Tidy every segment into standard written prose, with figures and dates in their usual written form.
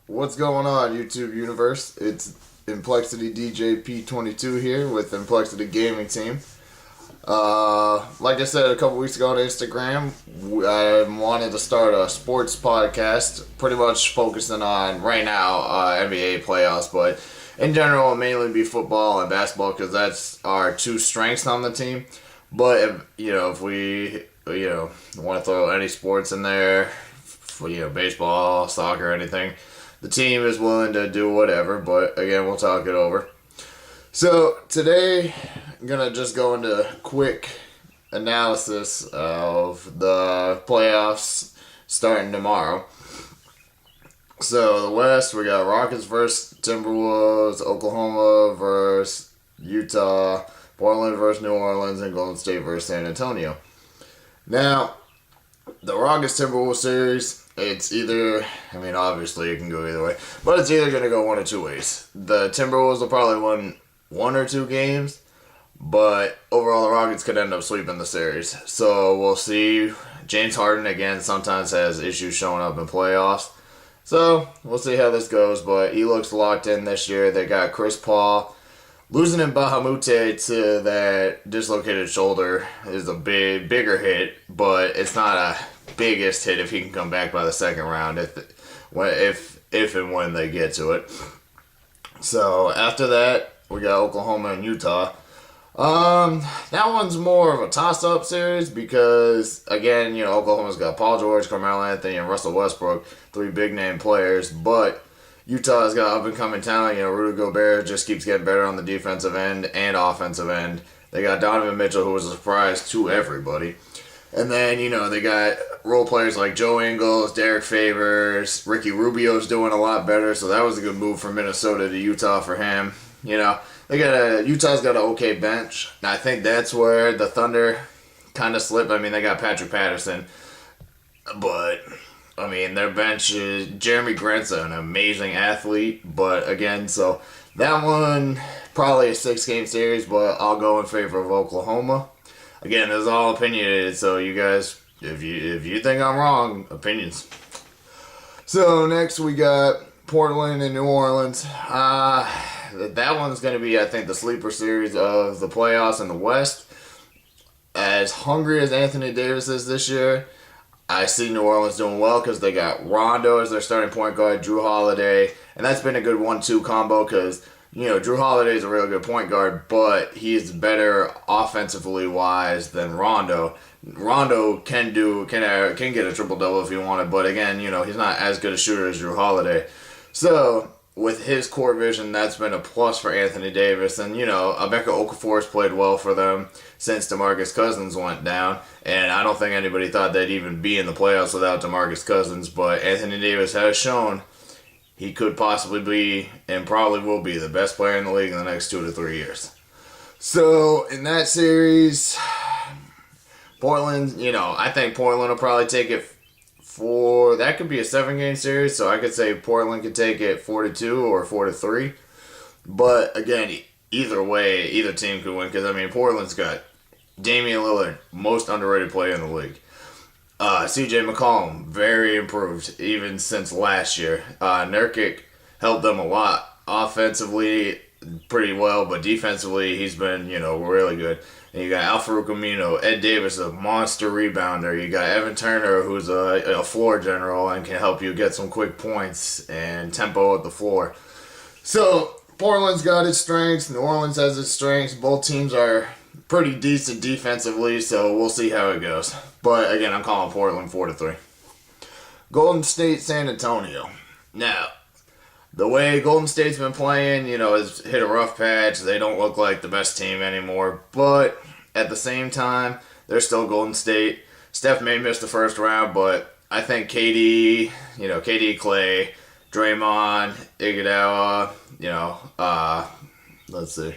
What's going on, YouTube universe? It's Implexity DJ P22 here with Implexity Gaming Team. Like I said a couple weeks ago on Instagram, I wanted to start a sports podcast, pretty much focusing on right now NBA playoffs, but in general, it'll mainly be football and basketball because that's our two strengths on the team. But if we want to throw any sports in there, baseball, soccer, anything, the team is willing to do whatever. But again, we'll talk it over. So today, I'm gonna just go into quick analysis of the playoffs starting tomorrow. So the West, we got Rockets versus Timberwolves, Oklahoma versus Utah, Portland versus New Orleans, and Golden State versus San Antonio. Now, the Rockets Timberwolves series, it's either, obviously it can go either way, but it's either going to go one or two ways. The Timberwolves will probably win one or two games, but overall the Rockets could end up sweeping the series. So we'll see. James Harden, again, sometimes has issues showing up in playoffs. So we'll see how this goes, but he looks locked in this year. They got Chris Paul. Losing in Bahamute to that dislocated shoulder is a bigger hit, but it's not a biggest hit if he can come back by the second round if and when they get to it. So after that, we got Oklahoma and Utah. That one's more of a toss-up series because, again, Oklahoma's got Paul George, Carmelo Anthony, and Russell Westbrook, three big-name players, but Utah's got up-and-coming talent. Rudy Gobert just keeps getting better on the defensive end and offensive end. They got Donovan Mitchell, who was a surprise to everybody. And then, they got role players like Joe Ingles, Derek Favors, Ricky Rubio's doing a lot better, so that was a good move from Minnesota to Utah for him. Utah's got an okay bench. I think that's where the Thunder kind of slipped. They got Patrick Patterson, but their bench is Jeremy Grant's an amazing athlete, but again, so that one probably a 6-game series, but I'll go in favor of Oklahoma. Again, this is all opinionated, so you guys, if you think I'm wrong, opinions. So next we got Portland and New Orleans. That one's going to be, I think, the sleeper series of the playoffs in the West. As hungry as Anthony Davis is this year, I see New Orleans doing well because they got Rondo as their starting point guard, Drew Holiday, and that's been a good 1-2 combo because, Drew Holiday is a real good point guard, but he's better offensively wise than Rondo. Rondo can get a triple-double if he wanted, but again, he's not as good a shooter as Drew Holiday. So with his court vision, that's been a plus for Anthony Davis. And, Emeka Okafor's played well for them since DeMarcus Cousins went down. And I don't think anybody thought they'd even be in the playoffs without DeMarcus Cousins. But Anthony Davis has shown he could possibly be, and probably will be, the best player in the league in the next 2 to 3 years. So, in that series, Portland, I think Portland will probably take it that could be a 7-game series, so I could say Portland could take it 4-2 or 4-3. But again, either way, either team could win because Portland's got Damian Lillard, most underrated player in the league. CJ McCollum, very improved even since last year. Nurkic helped them a lot offensively, pretty well, but defensively he's been really good. And you got Al-Farouq Amino, Ed Davis, a monster rebounder. You got Evan Turner, who's a floor general and can help you get some quick points and tempo at the floor. So, Portland's got its strengths. New Orleans has its strengths. Both teams are pretty decent defensively, so we'll see how it goes. But, again, I'm calling Portland 4-3. Golden State, San Antonio. Now, the way Golden State's been playing, has hit a rough patch. They don't look like the best team anymore. But at the same time, they're still Golden State. Steph may miss the first round, but I think KD, Clay, Draymond, Iguodala, let's see.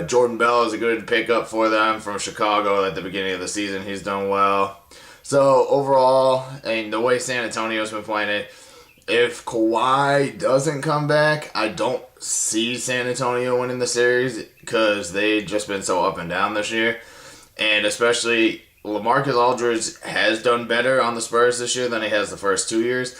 Jordan Bell is a good pickup for them from Chicago at the beginning of the season. He's done well. So overall, the way San Antonio's been playing it, if Kawhi doesn't come back, I don't see San Antonio winning the series because they've just been so up and down this year. And especially LaMarcus Aldridge has done better on the Spurs this year than he has the first 2 years.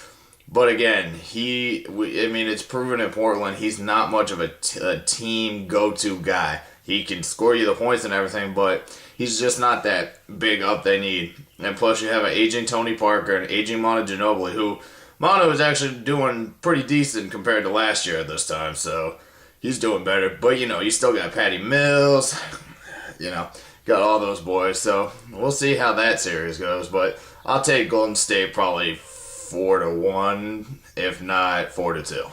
But again, it's proven in Portland, he's not much of a team go-to guy. He can score you the points and everything, but he's just not that big up they need. And plus, you have an aging Tony Parker and aging Manu Ginobili, who Manu is actually doing pretty decent compared to last year at this time, so he's doing better. But, you still got Patty Mills, got all those boys. So we'll see how that series goes. But I'll take Golden State probably 4-1, if not 4-2.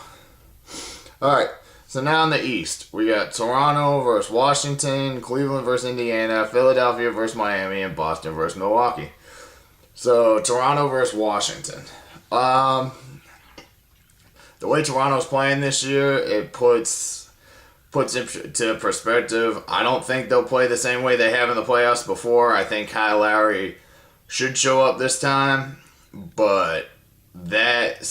All right. So now in the East, we got Toronto versus Washington, Cleveland versus Indiana, Philadelphia versus Miami, and Boston versus Milwaukee. So Toronto versus Washington. The way Toronto's playing this year, it puts into perspective. I don't think they'll play the same way they have in the playoffs before. I think Kyle Lowry should show up this time, but that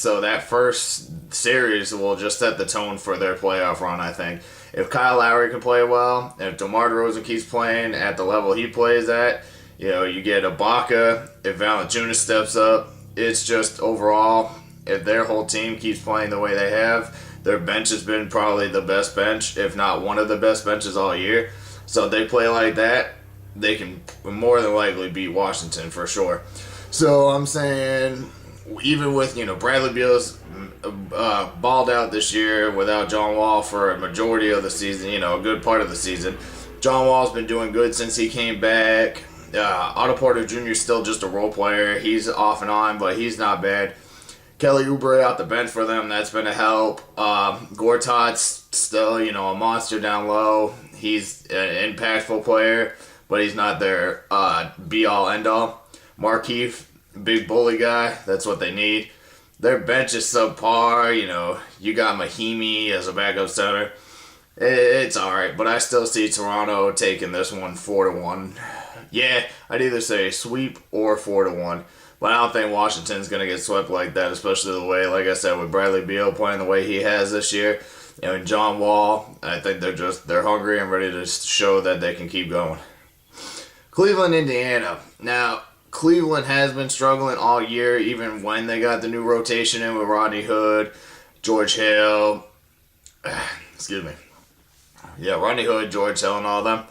first series will just set the tone for their playoff run, I think. If Kyle Lowry can play well, if DeMar DeRozan keeps playing at the level he plays at, you get Ibaka, if Valanciunas steps up, it's just overall, if their whole team keeps playing the way they have, their bench has been probably the best bench, if not one of the best benches all year. So if they play like that, they can more than likely beat Washington for sure. So I'm saying, even with, Bradley Beal's balled out this year without John Wall for a majority of the season, a good part of the season. John Wall's been doing good since he came back. Otto Porter Jr. is still just a role player. He's off and on, but he's not bad. Kelly Oubre out the bench for them. That's been a help. Gortat's still, a monster down low. He's an impactful player, but he's not their be-all, end-all. Markieff, big bully guy. That's what they need. Their bench is subpar. You got Mahimi as a backup center. It's all right, but I still see Toronto taking this one 4-1. Yeah, I'd either say sweep or 4-1. But I don't think Washington's going to get swept like that, especially the way, like I said, with Bradley Beal playing the way he has this year. And John Wall, I think they're hungry and ready to show that they can keep going. Cleveland, Indiana. Now, Cleveland has been struggling all year, even when they got the new rotation in with Rodney Hood, George Hill. Excuse me. Yeah, Rodney Hood, George Hill, and all of them.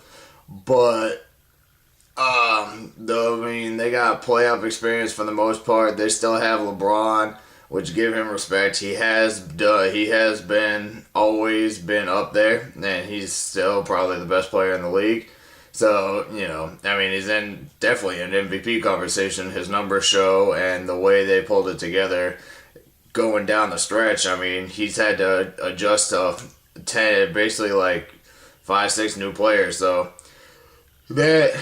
But they got playoff experience for the most part. They still have LeBron, which give him respect. He has always been up there, and he's still probably the best player in the league. So, he's definitely an MVP conversation. His numbers show, and the way they pulled it together going down the stretch, he's had to adjust to 10, basically like 5-6 new players. So that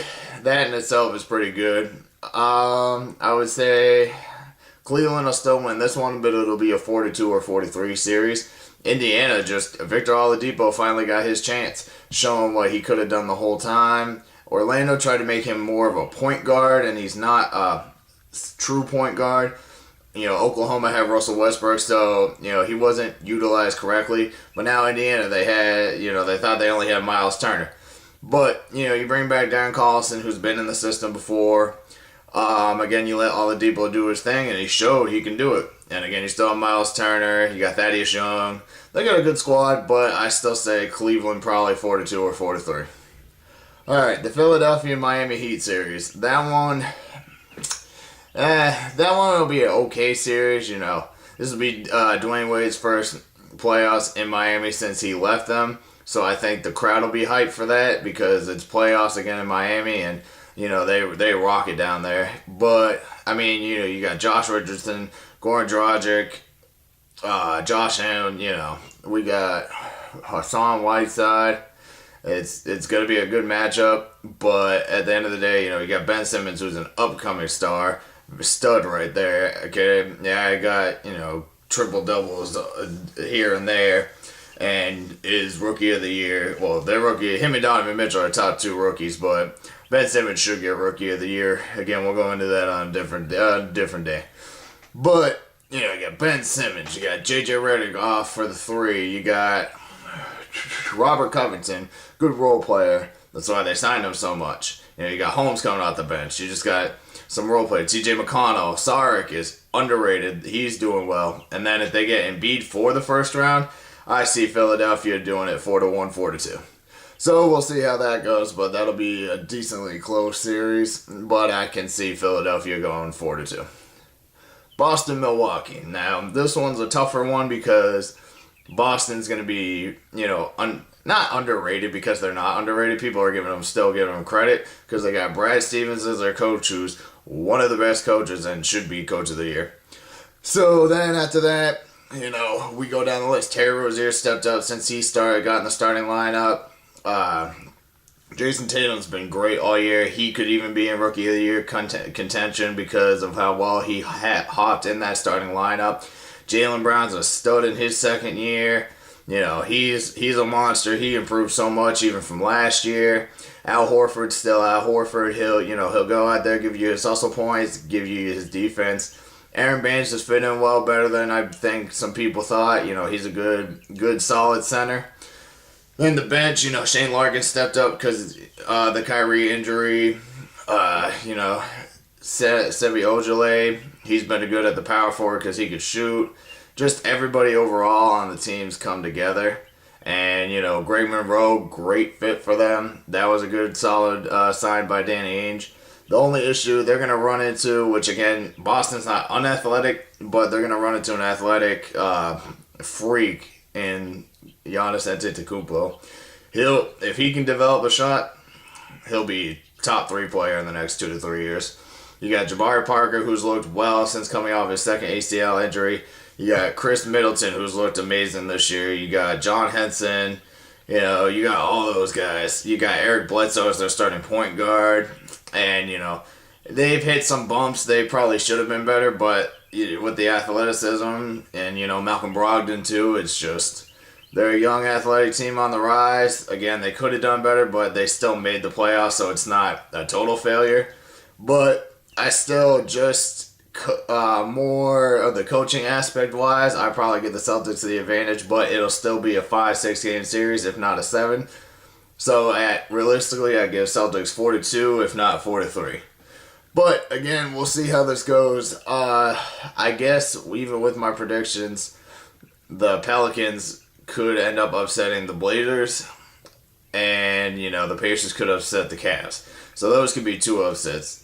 in itself is pretty good. I would say Cleveland will still win this one, but it'll be a 4-2 or 4-3 series. Indiana, Victor Oladipo finally got his chance, showing what he could have done the whole time. Orlando tried to make him more of a point guard, and he's not a true point guard. Oklahoma had Russell Westbrook, so, he wasn't utilized correctly. But now Indiana, they thought they only had Miles Turner. But, you bring back Darren Collison, who's been in the system before. Again, you let Oladipo do his thing, and he showed he can do it. And again, you still have Miles Turner. You got Thaddeus Young. They got a good squad, but I still say Cleveland probably 4-2 or 4-3. All right, the Philadelphia-Miami Heat series. That one will be an okay series. This will be Dwayne Wade's first playoffs in Miami since he left them. So I think the crowd will be hyped for that because it's playoffs again in Miami, and they rock it down there. But you got Josh Richardson, Goran Dragic, Josh Allen. We got Hassan Whiteside. It's gonna be a good matchup. But at the end of the day, you got Ben Simmons, who's an upcoming star, stud right there. Okay, yeah, I got triple doubles here and there. And is rookie of the year. Well, him and Donovan Mitchell are top 2 rookies, but Ben Simmons should get rookie of the year. Again, we'll go into that on a different day. But, you got Ben Simmons, you got J.J. Redick off for the 3, you got Robert Covington, good role player. That's why they signed him so much. You got Holmes coming off the bench. You just got some role players. T.J. McConnell, Saric is underrated. He's doing well. And then if they get Embiid for the first round, I see Philadelphia doing it 4-1, 4-2. So we'll see how that goes, but that'll be a decently close series. But I can see Philadelphia going 4-2. Boston, Milwaukee. Now, this one's a tougher one because Boston's going to be, not underrated because they're not underrated. People are still giving them credit because they got Brad Stevens as their coach, who's one of the best coaches and should be coach of the year. So then after that, we go down the list. Terry Rozier stepped up since he got in the starting lineup. Jason Tatum's been great all year. He could even be in Rookie of the Year contention because of how well he hopped in that starting lineup. Jaylen Brown's a stud in his second year. He's a monster. He improved so much even from last year. Al Horford's still Al Horford. He'll go out there, give you his hustle points, give you his defense. Aaron Baines has fit in well, better than I think some people thought. He's a good solid center. Then the bench, Shane Larkin stepped up because the Kyrie injury. Sebi Ojale, he's been good at the power forward because he could shoot. Just everybody overall on the team's come together. And, Greg Monroe, great fit for them. That was a good, solid sign by Danny Ainge. The only issue they're going to run into, which again, Boston's not unathletic, but they're going to run into an athletic freak in Giannis Antetokounmpo. If he can develop a shot, he'll be top 3 player in the next 2 to 3 years. You got Jabari Parker, who's looked well since coming off his second ACL injury. You got Chris Middleton, who's looked amazing this year. You got John Henson. You got all those guys. You got Eric Bledsoe as their starting point guard. And, they've hit some bumps. They probably should have been better, but with the athleticism and, Malcolm Brogdon, too, it's just... They're a young athletic team on the rise. Again, they could have done better, but they still made the playoffs, so it's not a total failure. But I still more of the coaching aspect-wise, I probably give the Celtics the advantage, but it'll still be a 5-6 game series, if not a 7. So realistically, I give Celtics 4-2, if not 4-3. But again, we'll see how this goes. I guess even with my predictions, the Pelicans could end up upsetting the Blazers, and the Pacers could upset the Cavs. So those could be 2 upsets.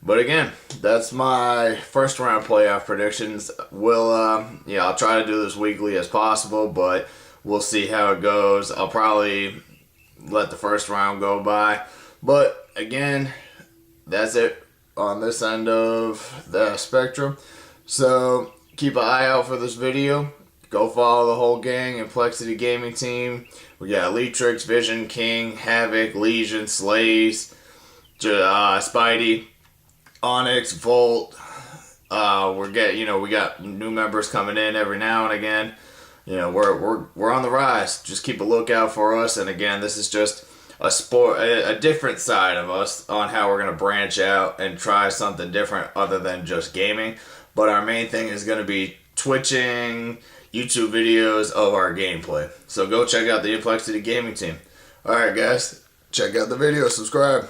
But again, that's my first round playoff predictions. I'll try to do this weekly as possible, but we'll see how it goes. I'll probably let the first round go by. But again, that's it on this end of the spectrum. So keep an eye out for this video. Go follow the whole gang, Complexity Gaming Team. We got Leatrix, Vision, King, Havoc, Legion, Slays, Spidey, Onyx, Volt. We got new members coming in every now and again. We're on the rise. Just keep a lookout for us. And again, this is just a different side of us on how we're gonna branch out and try something different other than just gaming. But our main thing is gonna be twitching, YouTube videos of our gameplay. So go check out the Complexity Gaming Team. Alright guys, check out the video, subscribe.